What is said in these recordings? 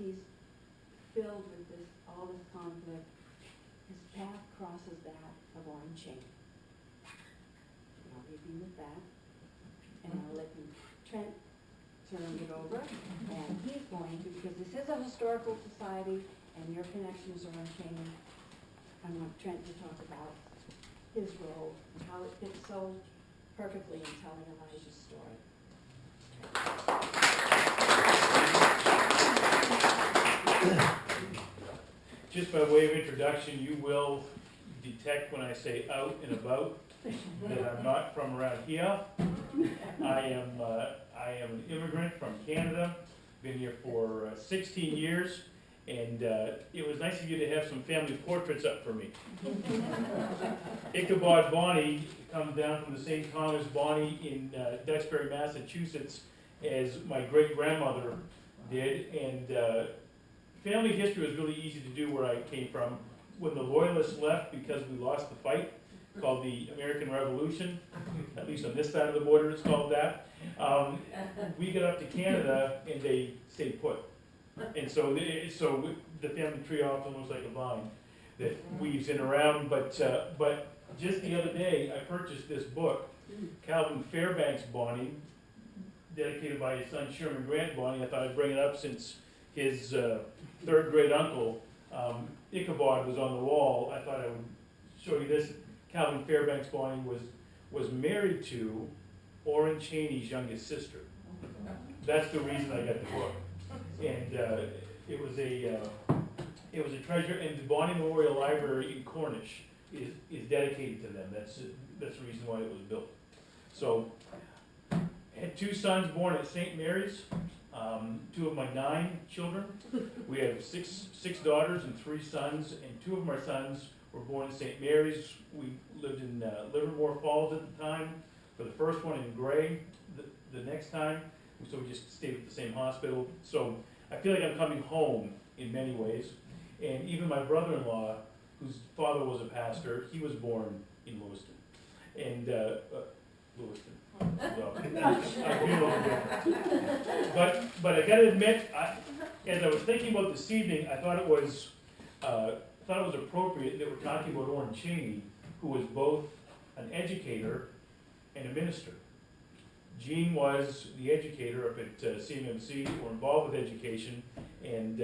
he's filled with all this conflict. His path crosses that of Oren Cheney. And I'll leave you with that. And I'll let Trent turn it over. And he's going to, because this is a historical society and your connection is Oren Cheney, I want Trent to talk about his role and how it fits so perfectly in telling Elijah's story. Just by way of introduction, you will detect when I say out and about that I'm not from around here. I am an immigrant from Canada, been here for 16 years, and it was nice of you to have some family portraits up for me. Ichabod Bonnie comes down from the same town as Bonnie in Duxbury, Massachusetts, as my great-grandmother did, and family history was really easy to do where I came from. When the Loyalists left because we lost the fight, called the American Revolution, at least on this side of the border it's called that, we got up to Canada and they stayed put. And so the family tree often looks like a vine that weaves in around, but just the other day I purchased this book, Calvin Fairbanks Bonnie, dedicated by his son Sherman Grant Bonnie. I thought I'd bring it up since his third great uncle, Ichabod, was on the wall. I thought I would show you this. Calvin Fairbanks Bonnie was married to Oren Cheney's youngest sister. That's the reason I got the book. And it was a treasure, and the Bonnie Memorial Library in Cornish is dedicated to them. That's the reason why it was built. So I had two sons born at St. Mary's. Two of my 9 children. We have six daughters and 3 sons, and 2 of my sons were born in St. Mary's. We lived in Livermore Falls at the time. For the first one in Gray, the next time, so we just stayed at the same hospital. So I feel like I'm coming home in many ways. And even my brother-in-law, whose father was a pastor, he was born in Lewiston. And Lewiston. But I gotta admit, as I was thinking about this evening, I thought it was appropriate that we're talking about Oren Cheney, who was both an educator and a minister. Gene was the educator up at CMMC, or involved with education, and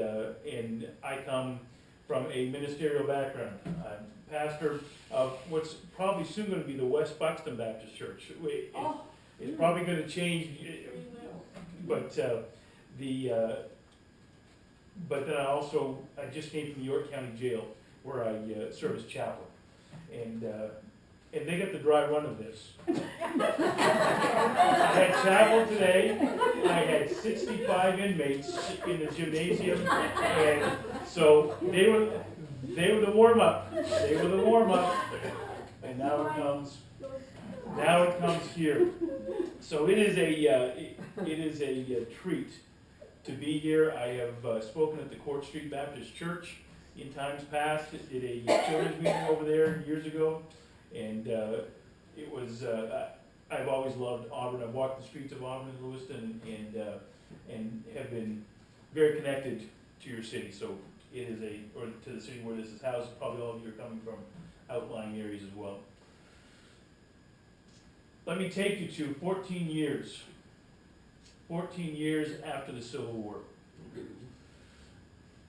I come from a ministerial background. I'm pastor of what's probably soon going to be the West Buxton Baptist Church. It's probably going to change, but then I just came from York County Jail, where I serve as chaplain, and they got the dry run of this. I had chapel today. I had 65 inmates in the gymnasium, and so they were the warm up. They were the warm up, and now it comes here. So it is a treat to be here. I have spoken at the Court Street Baptist Church in times past. Did a children's meeting over there years ago, and it was. I've always loved Auburn. I've walked the streets of Auburn and Lewiston, and have been very connected to your city. So it is or to the city where this is housed. Probably all of you are coming from outlying areas as well. Let me take you to 14 years. 14 years after the Civil War.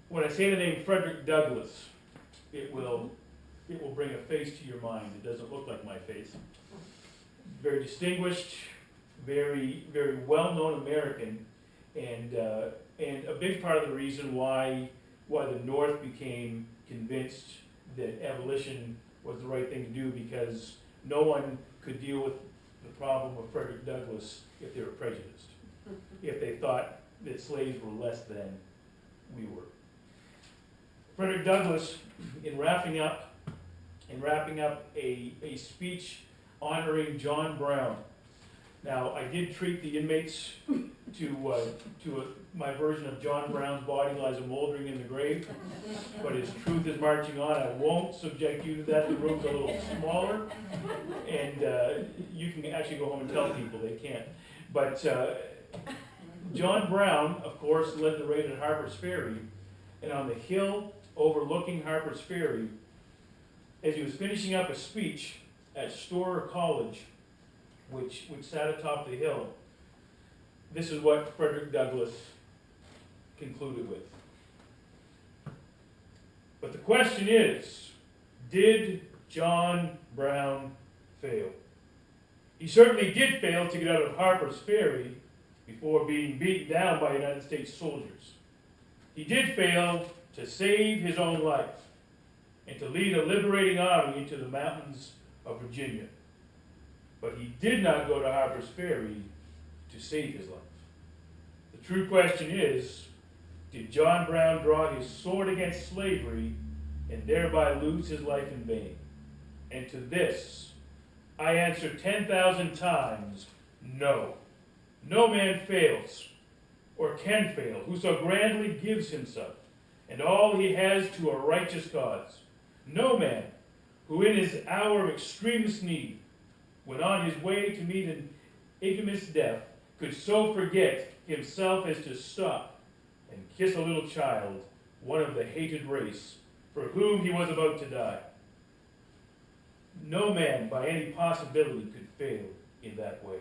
When I say the name Frederick Douglass, it will bring a face to your mind. It doesn't look like my face. Very distinguished, very, very well-known American, and a big part of the reason why the North became convinced that abolition was the right thing to do, because no one could deal with the problem of Frederick Douglass if they were prejudiced, if they thought that slaves were less than we were. Frederick Douglass, in wrapping up a speech honoring John Brown. Now, I did treat the inmates to my version of John Brown's body lies a moldering in the grave, but his truth is marching on. I won't subject you to that. The room's a little smaller, and you can actually go home and tell people they can't. But John Brown, of course, led the raid at Harper's Ferry, and on the hill overlooking Harper's Ferry, as he was finishing up a speech at Storer College, which sat atop the hill, this is what Frederick Douglass concluded with. But the question is, did John Brown fail? He certainly did fail to get out of Harper's Ferry before being beaten down by United States soldiers. He did fail to save his own life and to lead a liberating army into the mountains of Virginia. But he did not go to Harper's Ferry to save his life. The true question is, did John Brown draw his sword against slavery and thereby lose his life in vain? And to this, I answer 10,000 times, no. No man fails, or can fail, who so grandly gives himself, and all he has to a righteous cause. No man, who in his hour of extremest need, when on his way to meet an ignominious death, could so forget himself as to stop and kiss a little child, one of the hated race, for whom he was about to die. No man by any possibility could fail in that way.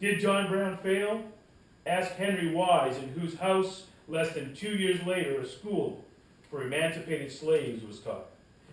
Did John Brown fail? Ask Henry Wise, in whose house less than 2 years later a school for emancipated slaves was taught.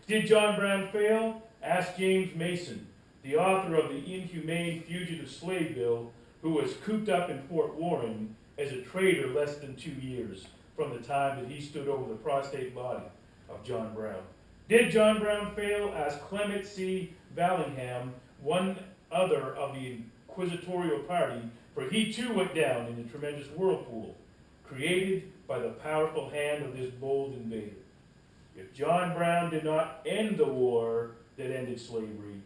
Did John Brown fail? Ask James Mason, the author of the inhumane Fugitive Slave Bill, who was cooped up in Fort Warren as a traitor less than 2 years from the time that he stood over the prostrate body of John Brown. Did John Brown fail? Ask Clement C. Vallingham, one other of the inquisitorial party, for he too went down in the tremendous whirlpool created by the powerful hand of this bold invader. If John Brown did not end the war that ended slavery,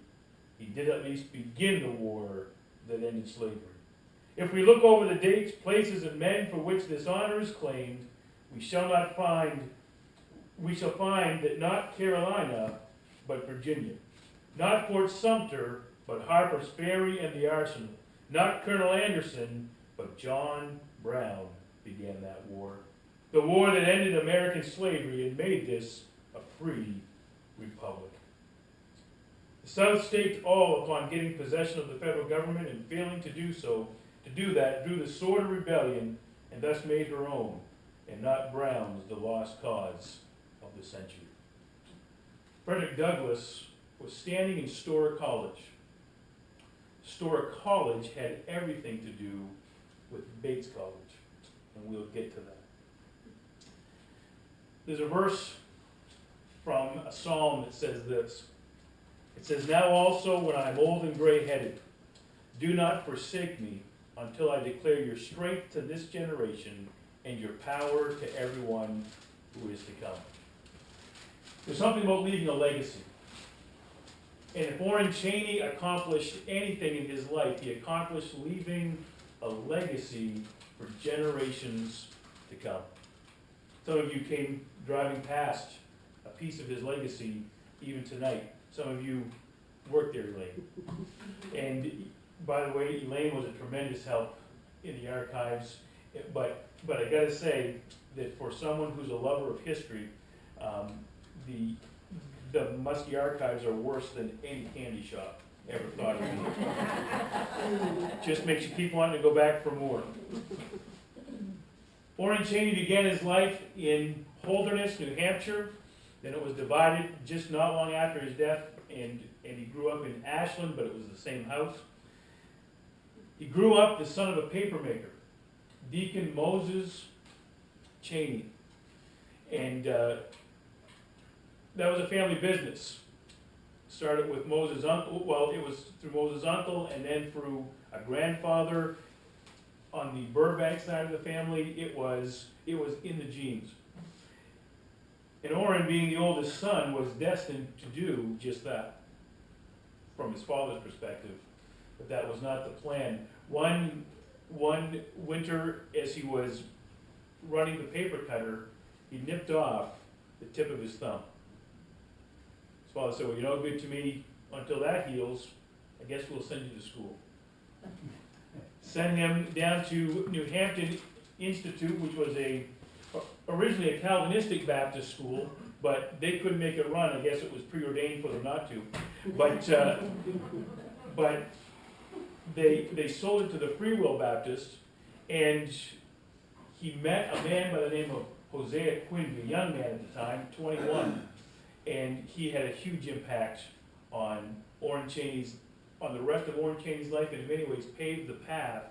he did at least begin the war that ended slavery. If we look over the dates, places, and men for which this honor is claimed, we shall find that not Carolina, but Virginia. Not Fort Sumter, but Harper's Ferry and the Arsenal. Not Colonel Anderson, but John Brown began that war. The war that ended American slavery and made this a free republic. The South staked all upon getting possession of the federal government, and failing to do that, drew the sword of rebellion and thus made her own, and not Brown's, the lost cause of the century. Frederick Douglass was standing in Storer College. Storer College had everything to do with Bates College, and we'll get to that. There's a verse from a psalm that says this. It says, "Now also when I am old and gray-headed, do not forsake me until I declare your strength to this generation and your power to everyone who is to come." There's something about leaving a legacy. And if Oren Cheney accomplished anything in his life, he accomplished leaving a legacy for generations to come. Some of you came driving past a piece of his legacy even tonight. Some of you worked there, Elaine. And by the way, Elaine was a tremendous help in the archives. But I gotta say that for someone who's a lover of history, the Muskie archives are worse than any candy shop ever thought of. Just makes you keep wanting to go back for more. Oren Cheney began his life in Holderness, New Hampshire. Then it was divided just not long after his death, and he grew up in Ashland, but it was the same house. He grew up the son of a papermaker, Deacon Moses Cheney. And that was a family business. Started with Moses' uncle, well, it was through Moses' uncle, and then through a grandfather on the Burbank side of the family. It was in the genes. And Oren, being the oldest son, was destined to do just that, from his father's perspective. But that was not the plan. One winter, as he was running the paper cutter, he nipped off the tip of his thumb. His father said, "Well, you're no good to me until that heals. I guess we'll send you to school." sent him down to New Hampton Institute, which was originally a Calvinistic Baptist school, but they couldn't make it run. I guess it was preordained for them not to. But they sold it to the Freewill Baptists, and he met a man by the name of Hosea Quinn, a young man at the time, 21, and he had a huge impact on the rest of Oren Cheney's life, and in many ways paved the path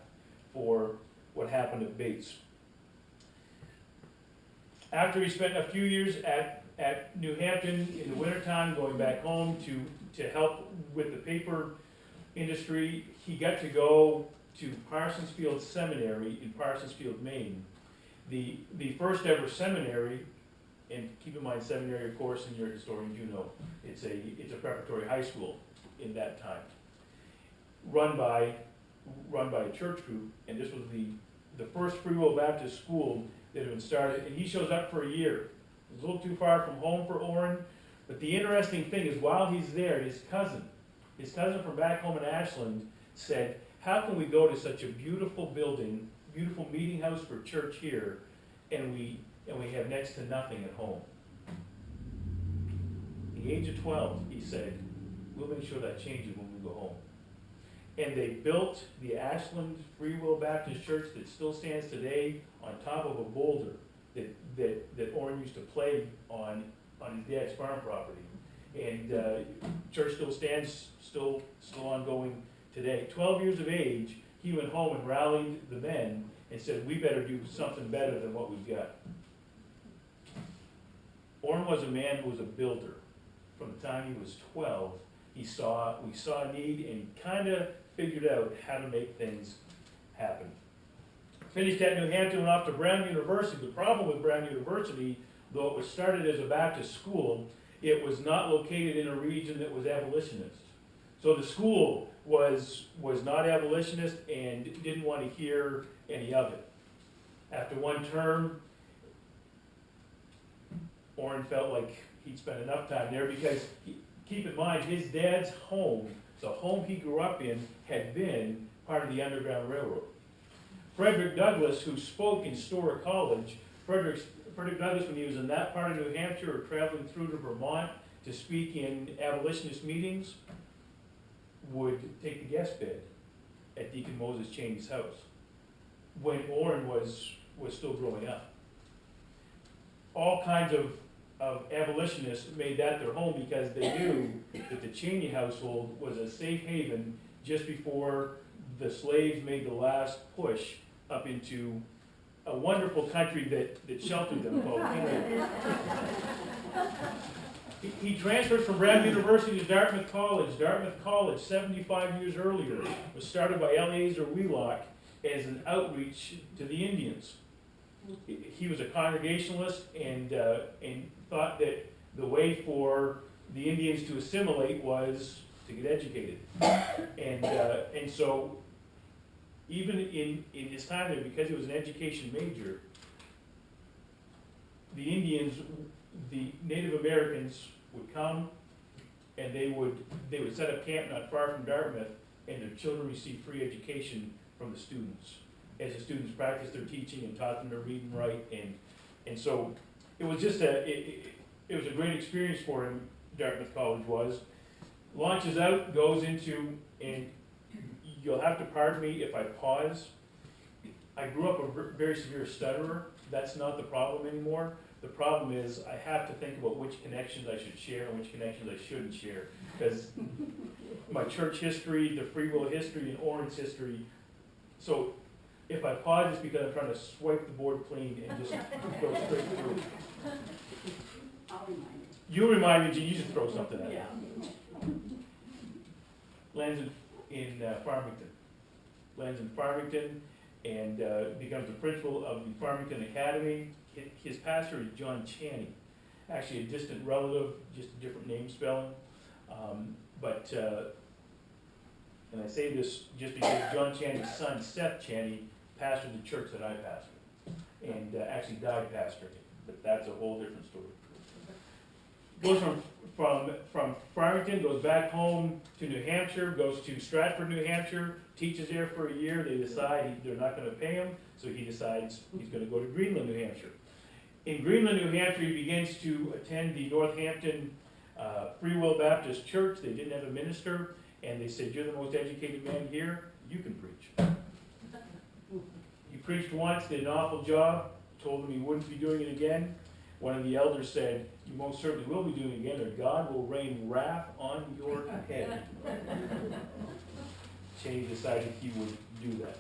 for what happened at Bates. After he spent a few years at New Hampton in the wintertime, going back home to help with the paper industry, he got to go to Parsonsfield Seminary in Parsonsfield, Maine. The first ever seminary, and keep in mind seminary, of course, and you're historians, you know, it's a preparatory high school in that time, run by a church group, and this was the First Freewill Baptist School that had been started, and he shows up for a year. It was a little too far from home for Oren, but the interesting thing is while he's there, his cousin from back home in Ashland said, how can we go to such a beautiful building, beautiful meeting house for church here, and we have next to nothing at home? At the age of 12, he said, we'll make sure that changes when we go home. And they built the Ashland Freewill Baptist Church that still stands today on top of a boulder that Oren used to play on his dad's farm property. And church still stands, still ongoing today. 12 years of age, he went home and rallied the men and said, we better do something better than what we've got. Oren was a man who was a builder. From the time he was 12, we saw a need and kind of figured out how to make things happen. Finished at New Hampton, went off to Brown University. The problem with Brown University, though it was started as a Baptist school, it was not located in a region that was abolitionist. So the school was not abolitionist and didn't want to hear any of it. After one term, Oren felt like he'd spent enough time there because, keep in mind, his dad's home, the home he grew up in, had been part of the Underground Railroad. Frederick Douglass, who spoke in Storer College, Frederick Douglass, when he was in that part of New Hampshire or traveling through to Vermont to speak in abolitionist meetings, would take the guest bed at Deacon Moses Cheney's house when Oren was still growing up. All kinds of abolitionists made that their home because they knew that the Cheney household was a safe haven just before the slaves made the last push up into a wonderful country that sheltered them called Canada. He transferred from Brown University to Dartmouth College. Dartmouth College, 75 years earlier, was started by Eleazar Wheelock as an outreach to the Indians. He was a Congregationalist and thought that the way for the Indians to assimilate was to get educated. And so even in his time there, because he was an education major, the Indians, the Native Americans would come and they would set up camp not far from Dartmouth, and their children received free education from the students as the students practiced their teaching and taught them to read and write, and so it was just it was a great experience for him. Dartmouth College was. Launches out, goes into, and you'll have to pardon me if I pause. I grew up a very severe stutterer. That's not the problem anymore. The problem is I have to think about which connections I should share and which connections I shouldn't share. Because my church history, the free will history, and Oren's history. So if I pause, it's because I'm trying to swipe the board clean and just go straight through. I'll remind You remind me, Gene, you just throw something at me. Yeah. Lands in Farmington. Lands in Farmington and becomes the principal of the Farmington Academy. His pastor is John Cheney, actually a distant relative, just a different name spelling. And I say this just because John Cheney's son, Seth Cheney, pastored the church that I pastored, and actually died pastoring it, but that's a whole different story. goes from Farmington, goes back home to New Hampshire, goes to Stratford, New Hampshire, teaches there for a year. They decide they're not gonna pay him, so he decides he's gonna go to Greenland, New Hampshire. In Greenland, New Hampshire, he begins to attend the Northampton Freewill Baptist Church. They didn't have a minister, and they said, "You're the most educated man here, you can preach." He preached once, did an awful job, told him he wouldn't be doing it again. One of the elders said, "You most certainly will be doing it again, or God will rain wrath on your head." Cheney decided he would do that.